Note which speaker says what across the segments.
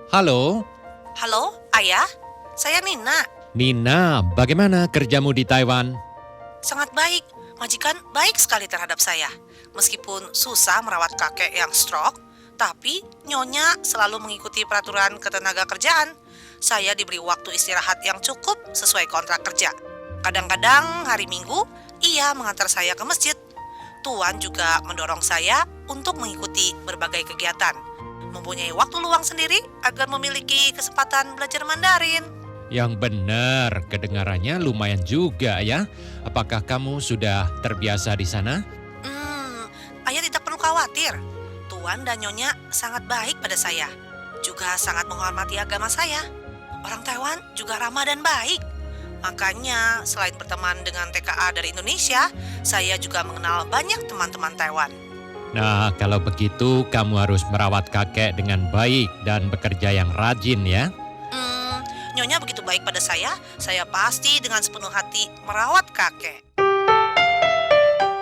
Speaker 1: Halo,
Speaker 2: Halo, Ayah. Saya Nina.
Speaker 1: Nina, bagaimana kerjamu di Taiwan?
Speaker 2: Sangat baik. Majikan baik sekali terhadap saya. Meskipun susah merawat kakek yang stroke, tapi Nyonya selalu mengikuti peraturan ketenaga kerjaan. Saya diberi waktu istirahat yang cukup sesuai kontrak kerja. Kadang-kadang hari Minggu, ia mengantar saya ke masjid. Tuan juga mendorong saya untuk mengikuti berbagai kegiatan. Mempunyai waktu luang sendiri agar memiliki kesempatan belajar Mandarin.
Speaker 1: Yang benar, kedengarannya lumayan juga ya. Apakah kamu sudah terbiasa di sana?
Speaker 2: Ayah tidak perlu khawatir. Tuan dan Nyonya sangat baik pada saya. Juga sangat menghormati agama saya. Orang Taiwan juga ramah dan baik. Makanya selain berteman dengan TKA dari Indonesia, saya juga mengenal banyak teman-teman Taiwan.
Speaker 1: Nah, kalau begitu kamu harus merawat kakek dengan baik dan bekerja yang rajin ya.
Speaker 2: Nyonya begitu baik pada saya pasti dengan sepenuh hati merawat kakek.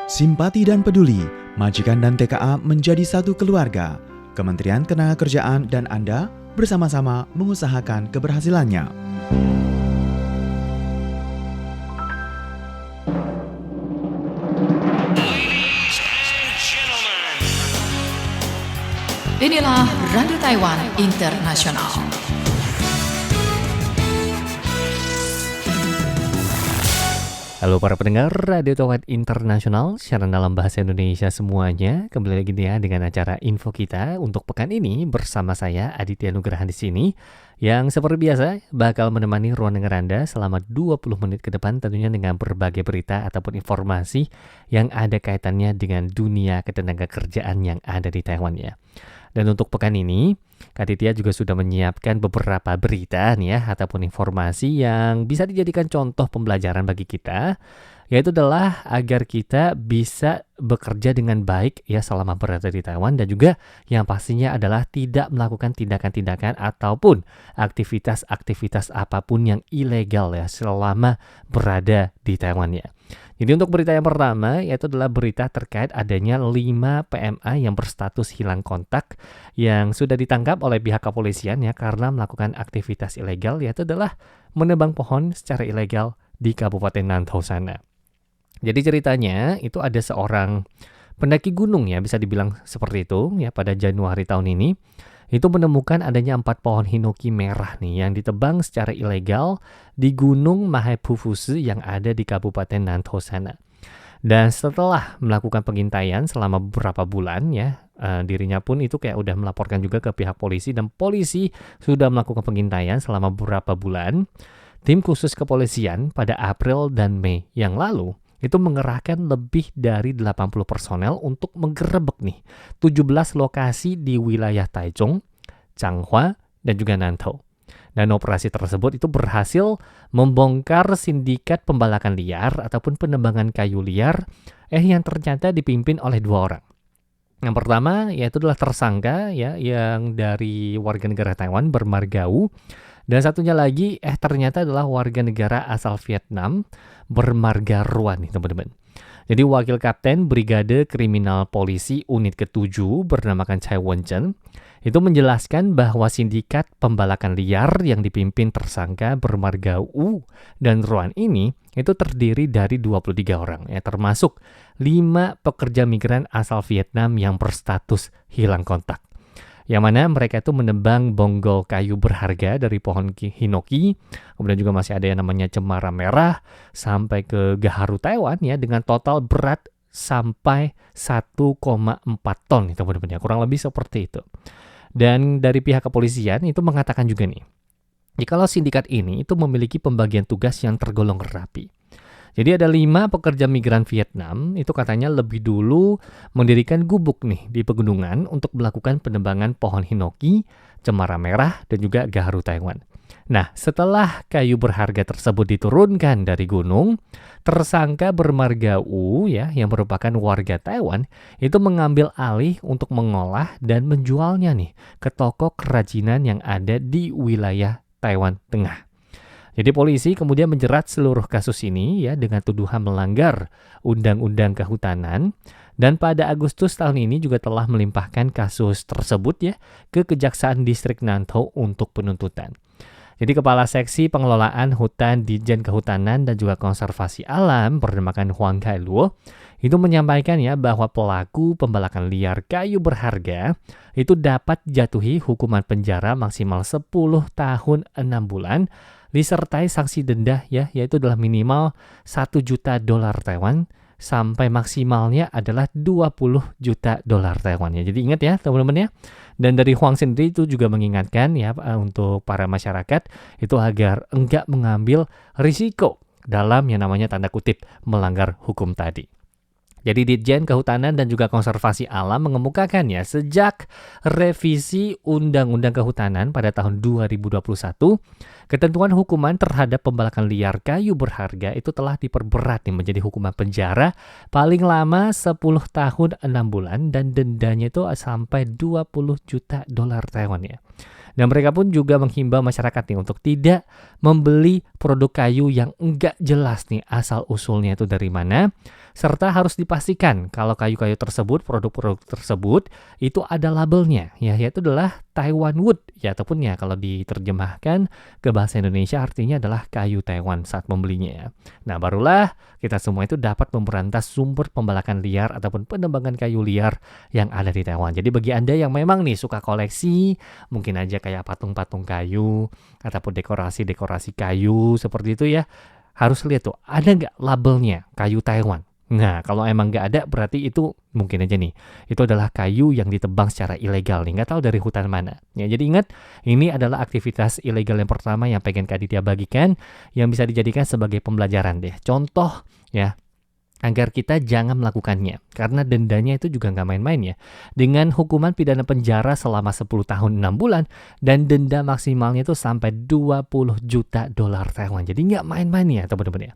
Speaker 3: Simpati dan peduli, majikan dan TKA menjadi satu keluarga. Kementerian Ketenagakerjaan dan Anda bersama-sama mengusahakan keberhasilannya.
Speaker 4: Inilah Radio Taiwan Internasional.
Speaker 5: Halo para pendengar Radio Taiwan Internasional, siaran dalam bahasa Indonesia semuanya. Kembali lagi nih ya dengan acara info kita untuk pekan ini bersama saya Aditya Nugrahan di sini yang seperti biasa bakal menemani ruang dengar Anda selama 20 menit ke depan tentunya dengan berbagai berita ataupun informasi yang ada kaitannya dengan dunia ketenagakerjaan yang ada di Taiwan ya. Dan untuk pekan ini, Kak Titia juga sudah menyiapkan beberapa berita nih ya, ataupun informasi yang bisa dijadikan contoh pembelajaran bagi kita, yaitu adalah agar kita bisa bekerja dengan baik ya selama berada di Taiwan, dan juga yang pastinya adalah tidak melakukan tindakan-tindakan ataupun aktivitas-aktivitas apapun yang ilegal ya selama berada di Taiwan ya. Jadi untuk berita yang pertama yaitu adalah berita terkait adanya 5 PMA yang berstatus hilang kontak yang sudah ditangkap oleh pihak kepolisian ya karena melakukan aktivitas ilegal, yaitu adalah menebang pohon secara ilegal di Kabupaten Nantau sana. Jadi ceritanya itu ada seorang pendaki gunung ya, bisa dibilang seperti itu ya, pada Januari tahun ini itu menemukan adanya 4 pohon hinoki merah nih yang ditebang secara ilegal di Gunung Mahephufusu yang ada di Kabupaten Nantau sana. Dan setelah melakukan pengintaian selama beberapa bulan ya, dirinya pun itu kayak udah melaporkan juga ke pihak polisi, dan polisi sudah melakukan pengintaian selama beberapa bulan. Tim khusus kepolisian pada April dan Mei yang lalu itu mengerahkan lebih dari 80 personel untuk menggerebek nih 17 lokasi di wilayah Taichung, Changhua, dan juga Nantau. Dan operasi tersebut itu berhasil membongkar sindikat pembalakan liar ataupun penebangan kayu liar yang ternyata dipimpin oleh 2 orang. Yang pertama yaitu adalah tersangka ya yang dari warga negara Taiwan bermargau, dan satunya lagi ternyata adalah warga negara asal Vietnam bermarga Ruan nih teman-teman. Jadi wakil kapten Brigade Kriminal Polisi Unit ke-7 bernamakan Chai Wen-chen itu menjelaskan bahwa sindikat pembalakan liar yang dipimpin tersangka bermarga U dan Ruan ini itu terdiri dari 23 orang ya, termasuk 5 pekerja migran asal Vietnam yang berstatus hilang kontak. Yang mana mereka itu menebang bonggol kayu berharga dari pohon hinoki, kemudian juga masih ada yang namanya cemara merah, sampai ke gaharu Taiwan ya, dengan total berat sampai 1,4 ton itu teman-teman ya, kurang lebih seperti itu. Dan dari pihak kepolisian itu mengatakan juga nih, jikalau sindikat ini itu memiliki pembagian tugas yang tergolong rapi. Jadi ada 5 pekerja migran Vietnam itu katanya lebih dulu mendirikan gubuk nih di pegunungan untuk melakukan penebangan pohon hinoki, cemara merah, dan juga gaharu Taiwan. Nah, setelah kayu berharga tersebut diturunkan dari gunung, tersangka bermarga U ya yang merupakan warga Taiwan itu mengambil alih untuk mengolah dan menjualnya nih ke toko kerajinan yang ada di wilayah Taiwan Tengah. Jadi polisi kemudian menjerat seluruh kasus ini ya dengan tuduhan melanggar Undang-Undang Kehutanan Dan pada Agustus tahun ini juga telah melimpahkan kasus tersebut ya ke Kejaksaan Distrik Nantou untuk penuntutan. Jadi Kepala Seksi Pengelolaan Hutan Ditjen Kehutanan dan juga Konservasi Alam bernamakan Huang Kailuo itu menyampaikan ya bahwa pelaku pembalakan liar kayu berharga itu dapat jatuhi hukuman penjara maksimal 10 tahun 6 bulan disertai sanksi denda ya, yaitu adalah minimal 1 juta dolar Taiwan sampai maksimalnya adalah 20 juta dolar Taiwan ya. Jadi ingat ya teman-teman ya. Dan dari Huang sendiri itu juga mengingatkan ya untuk para masyarakat itu agar enggak mengambil risiko dalam yang namanya tanda kutip melanggar hukum tadi. Jadi Ditjen Kehutanan dan juga Konservasi Alam mengemukakan ya sejak revisi Undang-Undang Kehutanan pada tahun 2021, ketentuan hukuman terhadap pembalakan liar kayu berharga itu telah diperberat nih menjadi hukuman penjara paling lama 10 tahun 6 bulan dan dendanya itu sampai 20 juta dolar Taiwan ya. Dan mereka pun juga menghimbau masyarakat nih untuk tidak membeli produk kayu yang enggak jelas nih asal usulnya itu dari mana, serta harus dipastikan kalau kayu-kayu tersebut, produk-produk tersebut itu ada labelnya ya, yaitu adalah Taiwan Wood ya, ataupun ya kalau diterjemahkan ke bahasa Indonesia artinya adalah kayu Taiwan saat membelinya ya. Nah barulah kita semua itu dapat memberantas sumber pembalakan liar ataupun penebangan kayu liar yang ada di Taiwan. Jadi bagi Anda yang memang nih suka koleksi, mungkin aja kayak patung-patung kayu ataupun dekorasi-dekorasi kayu seperti itu ya, harus lihat tuh ada nggak labelnya kayu Taiwan. Nah, kalau emang nggak ada, berarti itu mungkin aja nih, itu adalah kayu yang ditebang secara ilegal nih, nggak tahu dari hutan mana. Ya, jadi ingat, ini adalah aktivitas ilegal yang pertama yang pengen Kak Aditya bagikan, yang bisa dijadikan sebagai pembelajaran deh. Contoh ya, agar kita jangan melakukannya, karena dendanya itu juga nggak main-main ya. Dengan hukuman pidana penjara selama 10 tahun 6 bulan, dan denda maksimalnya itu sampai 20 juta dolar Taiwan. Jadi nggak main-main ya teman-teman ya.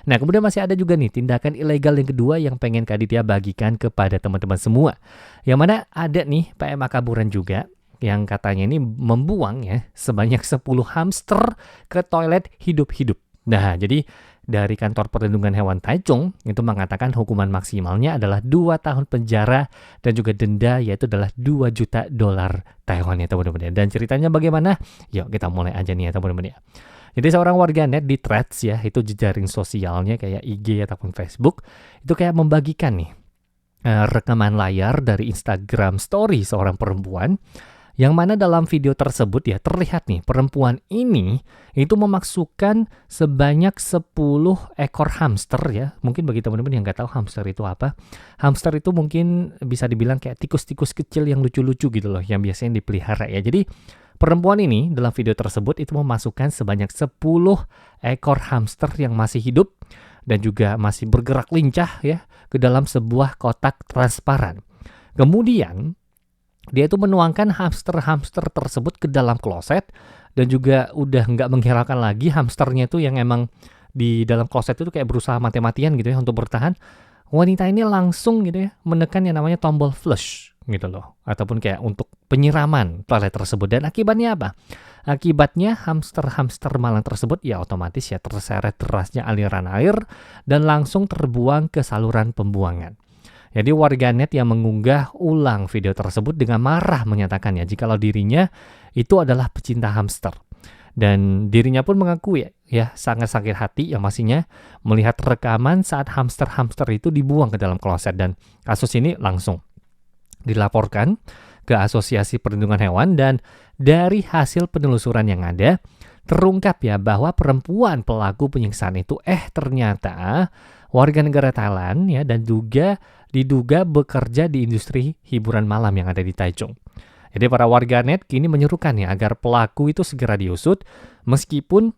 Speaker 5: Nah kemudian masih ada juga nih tindakan ilegal yang kedua yang pengen Kak Aditya bagikan kepada teman-teman semua. Yang mana ada nih PMA Kaburan juga yang katanya ini membuang ya sebanyak 10 hamster ke toilet hidup-hidup. Nah jadi dari Kantor Perlindungan Hewan Taichung itu mengatakan hukuman maksimalnya adalah 2 tahun penjara dan juga denda yaitu adalah 2 juta dolar Taiwan ya teman-teman. Dan ceritanya bagaimana? Yuk kita mulai aja nih ya teman-teman ya. Jadi seorang warganet di Threads ya, itu jejaring sosialnya kayak IG ataupun Facebook, itu kayak membagikan nih rekaman layar dari Instagram Story seorang perempuan, yang mana dalam video tersebut ya terlihat nih perempuan ini itu memasukkan sebanyak 10 ekor hamster ya. Mungkin bagi teman-teman yang nggak tahu hamster itu apa, hamster itu mungkin bisa dibilang kayak tikus-tikus kecil yang lucu-lucu gitu loh, yang biasanya dipelihara ya. Jadi perempuan ini dalam video tersebut itu memasukkan sebanyak 10 ekor hamster yang masih hidup dan juga masih bergerak lincah ya ke dalam sebuah kotak transparan. Kemudian dia itu menuangkan hamster-hamster tersebut ke dalam kloset dan juga udah nggak menghiraukan lagi hamsternya itu yang emang di dalam kloset itu kayak berusaha mati-matian gitu ya untuk bertahan. Wanita ini langsung gitu ya menekan yang namanya tombol flush gitu loh, ataupun kayak untuk penyiraman toilet tersebut. Dan akibatnya apa? Akibatnya hamster-hamster malang tersebut ya otomatis ya terseret derasnya aliran air dan langsung terbuang ke saluran pembuangan. Jadi warganet yang mengunggah ulang video tersebut dengan marah menyatakan ya jikalau dirinya itu adalah pecinta hamster. Dan dirinya pun mengakui ya sangat sakit hati yang pastinya melihat rekaman saat hamster-hamster itu dibuang ke dalam kloset. Dan kasus ini langsung dilaporkan ke Asosiasi Perlindungan Hewan, dan dari hasil penelusuran yang ada terungkap ya bahwa perempuan pelaku penyiksaan itu ternyata warga negara Thailand ya, dan juga diduga bekerja di industri hiburan malam yang ada di Taichung. Jadi para warganet kini menyerukan ya agar pelaku itu segera diusut, meskipun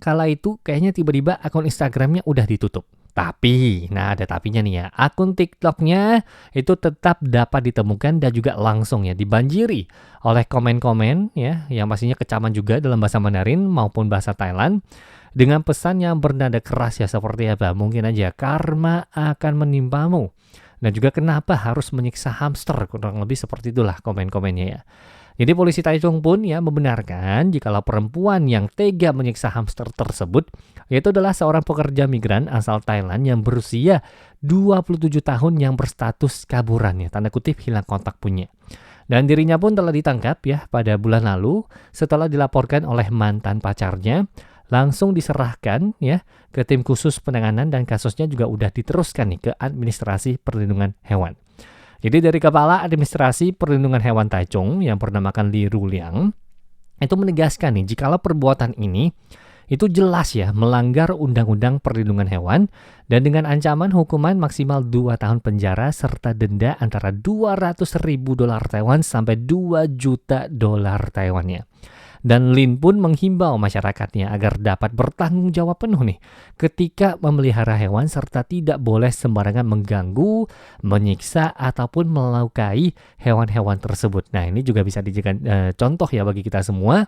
Speaker 5: kala itu kayaknya tiba-tiba akun Instagramnya udah ditutup. Tapi, nah ada tapinya nih ya, akun TikToknya itu tetap dapat ditemukan dan juga langsung ya dibanjiri oleh komen-komen ya, yang pastinya kecaman juga dalam bahasa Mandarin maupun bahasa Thailand, dengan pesan yang bernada keras ya seperti apa, mungkin aja karma akan menimpamu. Dan juga kenapa harus menyiksa hamster, kurang lebih seperti itulah komen-komennya ya. Jadi polisi Taichung pun ya membenarkan jikalau perempuan yang tega menyiksa hamster tersebut yaitu adalah seorang pekerja migran asal Thailand yang berusia 27 tahun yang berstatus kaburan ya, tanda kutip hilang kontak punya. Dan dirinya pun telah ditangkap ya pada bulan lalu setelah dilaporkan oleh mantan pacarnya, langsung diserahkan ya ke tim khusus penanganan dan kasusnya juga udah diteruskan nih ke administrasi perlindungan hewan. Jadi dari Kepala Administrasi Perlindungan Hewan Taichung yang bernamakan Li Ruliang itu menegaskan nih jikalau perbuatan ini itu jelas ya melanggar Undang-Undang Perlindungan Hewan dan dengan ancaman hukuman maksimal 2 tahun penjara serta denda antara 200.000 dolar Taiwan sampai 2 juta dolar Taiwan ya. Dan Lin pun menghimbau masyarakatnya agar dapat bertanggung jawab penuh nih ketika memelihara hewan serta tidak boleh sembarangan mengganggu, menyiksa ataupun melukai hewan-hewan tersebut. Nah, ini juga bisa dijadikan contoh ya bagi kita semua.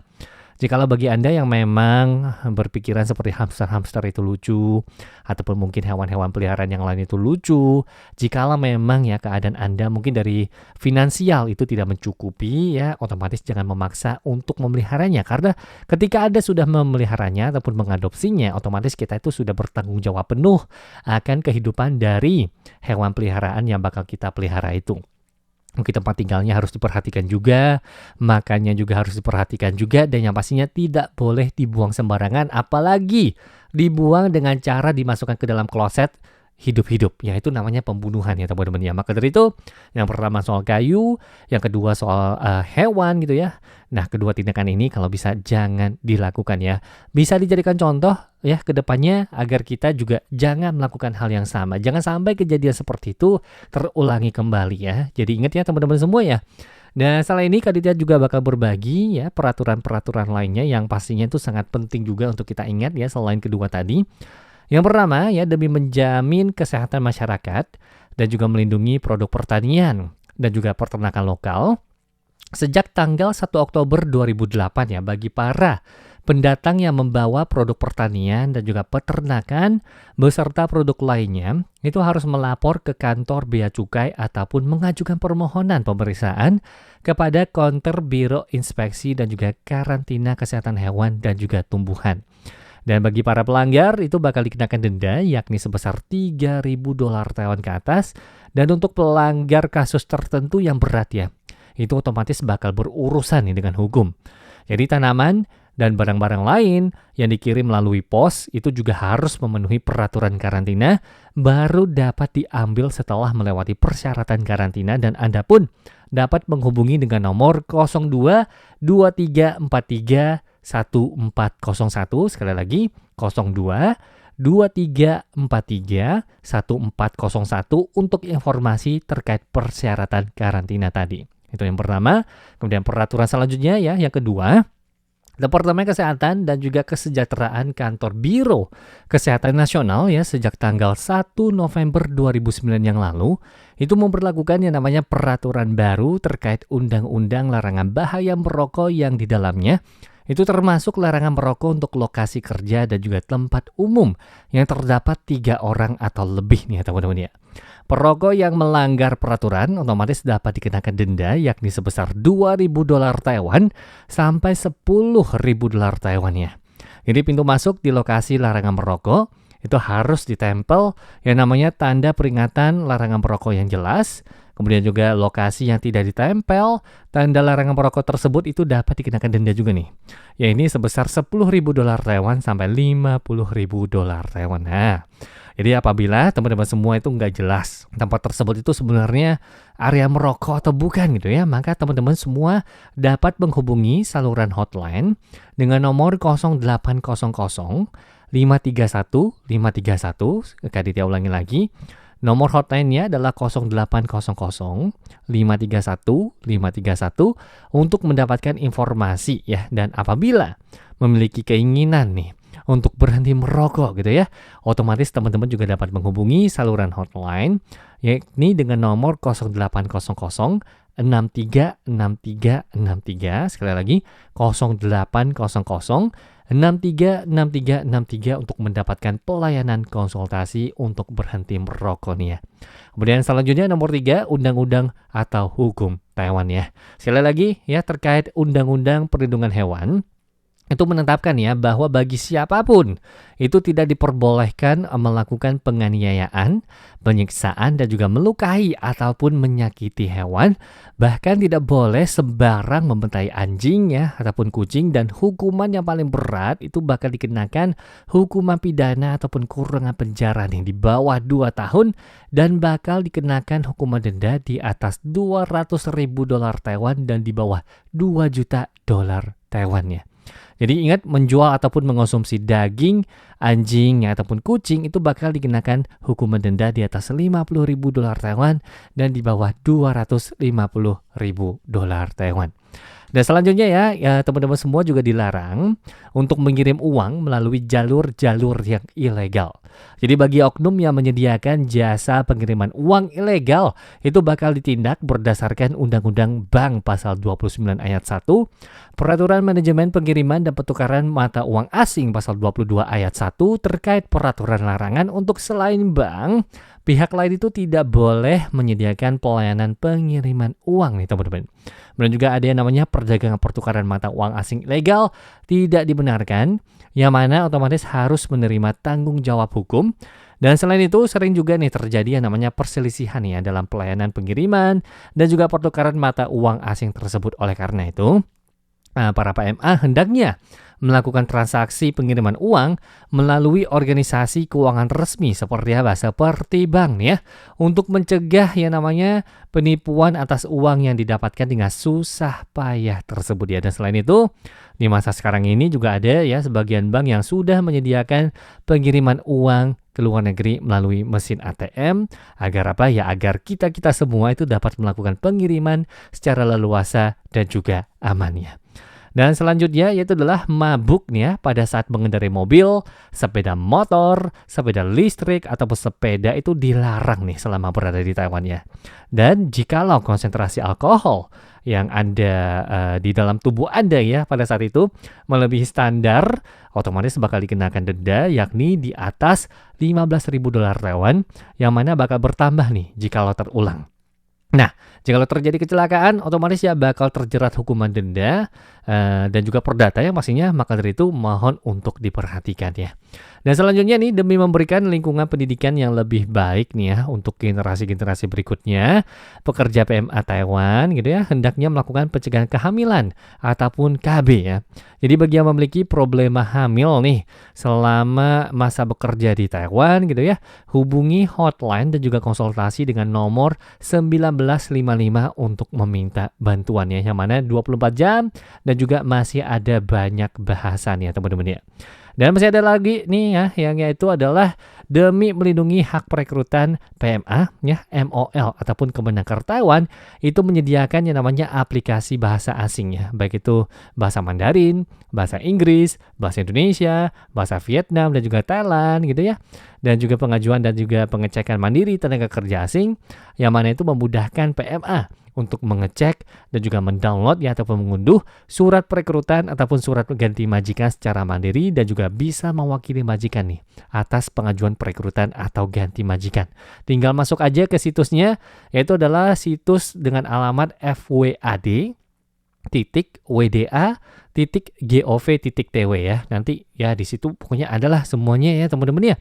Speaker 5: Jikalau bagi Anda yang memang berpikiran seperti hamster-hamster itu lucu, ataupun mungkin hewan-hewan peliharaan yang lain itu lucu, jikalau memang ya keadaan Anda mungkin dari finansial itu tidak mencukupi ya, otomatis jangan memaksa untuk memeliharanya. Karena ketika Anda sudah memeliharanya ataupun mengadopsinya, otomatis kita itu sudah bertanggung jawab penuh akan kehidupan dari hewan peliharaan yang bakal kita pelihara itu. Mungkin tempat tinggalnya harus diperhatikan juga, makannya juga harus diperhatikan juga, dan yang pastinya tidak boleh dibuang sembarangan, apalagi dibuang dengan cara dimasukkan ke dalam kloset hidup-hidup. Ya itu namanya pembunuhan ya teman-teman ya. Maka dari itu yang pertama soal kayu, yang kedua soal hewan gitu ya. Nah kedua tindakan ini kalau bisa jangan dilakukan ya. Bisa dijadikan contoh ya ke depannya agar kita juga jangan melakukan hal yang sama. Jangan sampai kejadian seperti itu terulangi kembali ya. Jadi ingat ya teman-teman semua ya. Dan setelah ini Kak Ditya juga bakal berbagi ya peraturan-peraturan lainnya yang pastinya itu sangat penting juga untuk kita ingat ya selain kedua tadi. Yang pertama ya demi menjamin kesehatan masyarakat dan juga melindungi produk pertanian dan juga peternakan lokal. Sejak tanggal 1 Oktober 2008 ya bagi para pendatang yang membawa produk pertanian dan juga peternakan beserta produk lainnya itu harus melapor ke kantor Bea Cukai ataupun mengajukan permohonan pemeriksaan kepada Konter Biro Inspeksi dan juga Karantina Kesehatan Hewan dan juga Tumbuhan. Dan bagi para pelanggar itu bakal dikenakan denda yakni sebesar 3.000 dolar Taiwan ke atas. Dan untuk pelanggar kasus tertentu yang berat ya, itu otomatis bakal berurusan nih dengan hukum. Jadi tanaman dan barang-barang lain yang dikirim melalui pos itu juga harus memenuhi peraturan karantina baru dapat diambil setelah melewati persyaratan karantina dan Anda pun dapat menghubungi dengan nomor 02 2343 1401 sekali lagi 02 2343 1401 untuk informasi terkait persyaratan karantina tadi. Itu yang pertama. Kemudian peraturan selanjutnya ya yang kedua, Departemen Kesehatan dan juga Kesejahteraan Kantor Biro Kesehatan Nasional ya sejak tanggal 1 November 2009 yang lalu itu memberlakukan yang namanya peraturan baru terkait undang-undang larangan bahaya merokok yang di dalamnya itu termasuk larangan merokok untuk lokasi kerja dan juga tempat umum yang terdapat 3 orang atau lebih nih ya teman-teman ya. Perokok yang melanggar peraturan otomatis dapat dikenakan denda yakni sebesar 2.000 dolar Taiwan sampai 10.000 dolar Taiwan ya. Jadi pintu masuk di lokasi larangan merokok itu harus ditempel yang namanya tanda peringatan larangan merokok yang jelas. Kemudian juga lokasi yang tidak ditempel tanda larangan merokok tersebut itu dapat dikenakan denda juga nih. Ya ini sebesar 10.000 dolar Taiwan sampai 50.000 dolar Taiwan. Nah, jadi apabila teman-teman semua itu nggak jelas tempat tersebut itu sebenarnya area merokok atau bukan gitu ya, maka teman-teman semua dapat menghubungi saluran hotline dengan nomor 0800 531 531. Kak Ditya ulangi lagi. Nomor hotline-nya adalah 0800 531 531 untuk mendapatkan informasi ya. Dan apabila memiliki keinginan nih untuk berhenti merokok gitu ya, otomatis teman-teman juga dapat menghubungi saluran hotline yakni dengan nomor 0800 Sekali lagi 0800 636363 untuk mendapatkan pelayanan konsultasi untuk berhenti merokok nih ya. Kemudian selanjutnya nomor 3, undang-undang atau hukum Taiwan ya. Sekali lagi ya, terkait undang-undang perlindungan hewan itu menetapkan ya bahwa bagi siapapun itu tidak diperbolehkan melakukan penganiayaan, penyiksaan dan juga melukai ataupun menyakiti hewan, bahkan tidak boleh sembarang membentai anjing ya ataupun kucing, dan hukuman yang paling berat itu bakal dikenakan hukuman pidana ataupun kurungan penjara nih di bawah 2 tahun dan bakal dikenakan hukuman denda di atas $200.000 Taiwan dan di bawah $2 juta Taiwan ya. Jadi ingat, menjual ataupun mengonsumsi daging anjing ataupun kucing itu bakal dikenakan hukuman denda di atas $50.000 Taiwan dan di bawah $250.000 Taiwan. Dan selanjutnya ya teman-teman semua juga dilarang untuk mengirim uang melalui jalur-jalur yang ilegal. Jadi bagi oknum yang menyediakan jasa pengiriman uang ilegal itu bakal ditindak berdasarkan Undang-Undang Bank Pasal 29 Ayat 1, Peraturan Manajemen Pengiriman dan Pertukaran Mata Uang Asing Pasal 22 Ayat 1 terkait peraturan larangan untuk selain bank, pihak lain itu tidak boleh menyediakan pelayanan pengiriman uang nih teman-teman. Dan juga ada yang namanya perdagangan pertukaran mata uang asing ilegal tidak dibenarkan, yang mana otomatis harus menerima tanggung jawab hukum. Dan selain itu sering juga nih terjadi yang namanya perselisihan ya dalam pelayanan pengiriman dan juga pertukaran mata uang asing tersebut. Oleh karena itu, para PMA hendaknya melakukan transaksi pengiriman uang melalui organisasi keuangan resmi seperti apa? Seperti bank ya, untuk mencegah yang namanya penipuan atas uang yang didapatkan dengan susah payah tersebut ya. Dan selain itu, di masa sekarang ini juga ada ya sebagian bank yang sudah menyediakan pengiriman uang ke luar negeri melalui mesin ATM agar apa ya? Agar kita semua itu dapat melakukan pengiriman secara leluasa dan juga aman ya. Dan selanjutnya yaitu adalah mabuk nih ya pada saat mengendarai mobil, sepeda motor, sepeda listrik ataupun sepeda itu dilarang nih selama berada di Taiwan ya. Dan jikalau konsentrasi alkohol yang ada di dalam tubuh Anda ya pada saat itu melebihi standar, otomatis bakal dikenakan denda yakni di atas $15.000 Taiwan yang mana bakal bertambah nih jikalau terulang. Nah, jika terjadi kecelakaan, otomatis ya bakal terjerat hukuman denda dan juga perdata ya pastinya. Maka dari itu mohon untuk diperhatikan ya. Dan selanjutnya nih, demi memberikan lingkungan pendidikan yang lebih baik nih ya untuk generasi-generasi berikutnya, pekerja PMA Taiwan gitu ya hendaknya melakukan pencegahan kehamilan ataupun KB ya. Jadi bagi yang memiliki problema hamil nih selama masa bekerja di Taiwan gitu ya, hubungi hotline dan juga konsultasi dengan nomor 1955 untuk meminta bantuan ya, yang mana 24 jam dan juga masih ada banyak bahasan ya teman-teman ya. Dan masih ada lagi nih ya, yang yaitu adalah demi melindungi hak perekrutan PMA ya, MOL ataupun Kemenaker Taiwan itu menyediakan yang namanya aplikasi bahasa asing ya, baik itu bahasa Mandarin, bahasa Inggris, bahasa Indonesia, bahasa Vietnam dan juga Thailand gitu ya. Dan juga pengajuan dan juga pengecekan mandiri tenaga kerja asing yang mana itu memudahkan PMA untuk mengecek dan juga mendownload ya ataupun mengunduh surat perekrutan ataupun surat ganti majikan secara mandiri dan juga bisa mewakili majikan nih atas pengajuan perekrutan atau ganti majikan. Tinggal masuk aja ke situsnya, yaitu adalah situs dengan alamat fwad.wda.gov.tw ya. Nanti ya di situ pokoknya adalah semuanya ya teman-teman ya.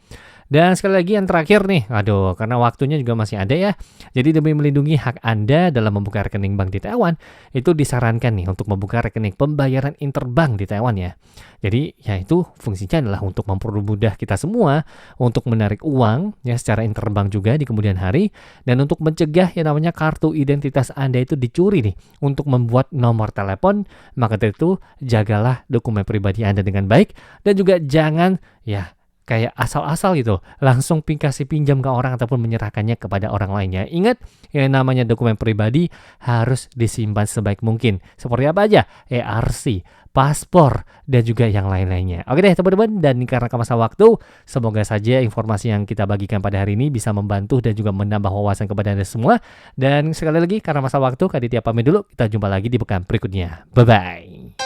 Speaker 5: Dan sekali lagi yang terakhir nih, karena waktunya juga masih ada ya. Jadi demi melindungi hak Anda dalam membuka rekening bank di Taiwan, itu disarankan nih untuk membuka rekening pembayaran interbank di Taiwan ya. Jadi ya itu fungsinya adalah untuk mempermudah kita semua untuk menarik uang ya secara interbank juga di kemudian hari, dan untuk mencegah yang namanya kartu identitas Anda itu dicuri nih untuk membuat nomor telepon. Maka dari itu jagalah dokumen pribadi Anda dengan baik dan juga jangan ya kayak asal-asal gitu, langsung kasih pinjam ke orang ataupun menyerahkannya kepada orang lainnya. Ingat, yang namanya dokumen pribadi harus disimpan sebaik mungkin. Seperti apa aja? ARC, paspor, dan juga yang lain-lainnya. Oke deh teman-teman, dan karena masa waktu, semoga saja informasi yang kita bagikan pada hari ini bisa membantu dan juga menambah wawasan kepada Anda semua. Dan sekali lagi, karena masa waktu, Kak Aditya pamit dulu. Kita jumpa lagi di pekan berikutnya. Bye-bye.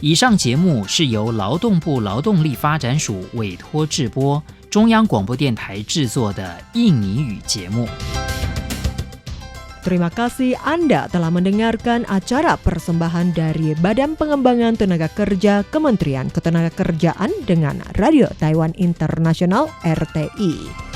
Speaker 6: 以上节目是由劳动部劳动力发展署委托制播，中央广播电台制作的印尼语节目。
Speaker 7: Terima kasih Anda telah mendengarkan acara persembahan dari Badan Pengembangan Tenaga Kerja Kementerian Ketenagakerjaan dengan Radio Taiwan International RTI.